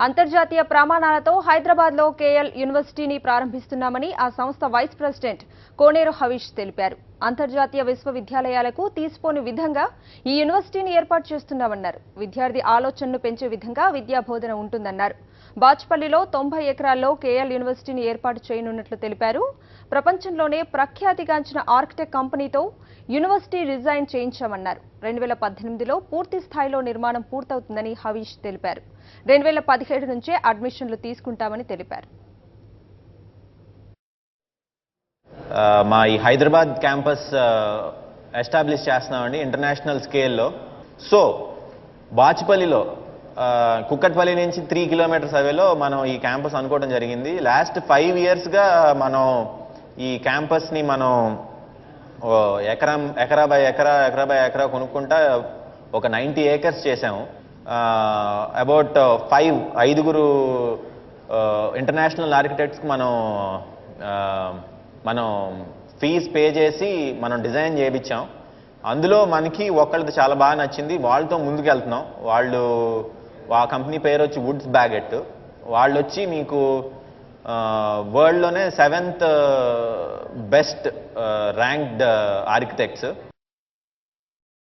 అంతర్జాతీయ ప్రమాణాలతో హైదరాబాద్లో కేఎల్ యూనివర్సిటీని ప్రారంభిస్తున్నామని ఆ సంస్థ వైస్ ప్రెసిడెంట్ కోనేరు హవీష్ తెలిపారు. అంతర్జాతీయ విశ్వవిద్యాలయాలకు తీసిపోని విధంగా ఈ యూనివర్సిటీని ఏర్పాటు చేస్తున్నామన్నారు. విద్యార్థి ఆలోచనను పెంచే విధంగా విద్యా బోధన ఉంటుందన్నారు. బాచ్పల్లిలో 90 ఎకరాల్లో కేఎల్ యూనివర్సిటీని ఏర్పాటు చేయనున్నట్లు తెలిపారు. ప్రపంచంలోనే ప్రఖ్యాతిగాంచిన ఆర్కిటెక్ట్ కంపెనీతో యూనివర్సిటీ డిజైన్ చేయించామన్నారు. 2018లో పూర్తి స్థాయిలో నిర్మాణం పూర్తవుతుందని హవీష్ తెలిపారు. 2017 నుంచే అడ్మిషన్లు తీసుకుంటామని తెలిపారు. మా ఈ హైదరాబాద్ క్యాంపస్ ఎస్టాబ్లిష్ చేస్తున్నామండి ఇంటర్నేషనల్ స్కేల్లో. సో బాచ్పల్లిలో కుక్కట్పల్లి నుంచి 3 కిలోమీటర్స్ అవేలో మనం ఈ క్యాంపస్ అనుకోవడం జరిగింది. లాస్ట్ 5 ఇయర్స్గా మనం ఈ క్యాంపస్ని మనం ఎకరా బై ఎకరా కొనుక్కుంటా ఒక 90 ఏకర్స్ చేసాము. అబౌట్ 5 ఇంటర్నేషనల్ ఆర్కిటెక్ట్స్కి మనం ఫీజ్ పే చేసి మనం డిజైన్ చేయించాం. అందులో మనకి ఒకళ్ళది చాలా బాగా నచ్చింది, వాళ్ళతో ముందుకెళ్తున్నాం. ఆ కంపెనీ పేరు వచ్చి వుడ్స్ బ్యాగెట్. వాళ్ళు వచ్చి మీకు వరల్డ్లోనే 7th బెస్ట్ ర్యాంక్డ్ ఆర్కిటెక్ట్స్.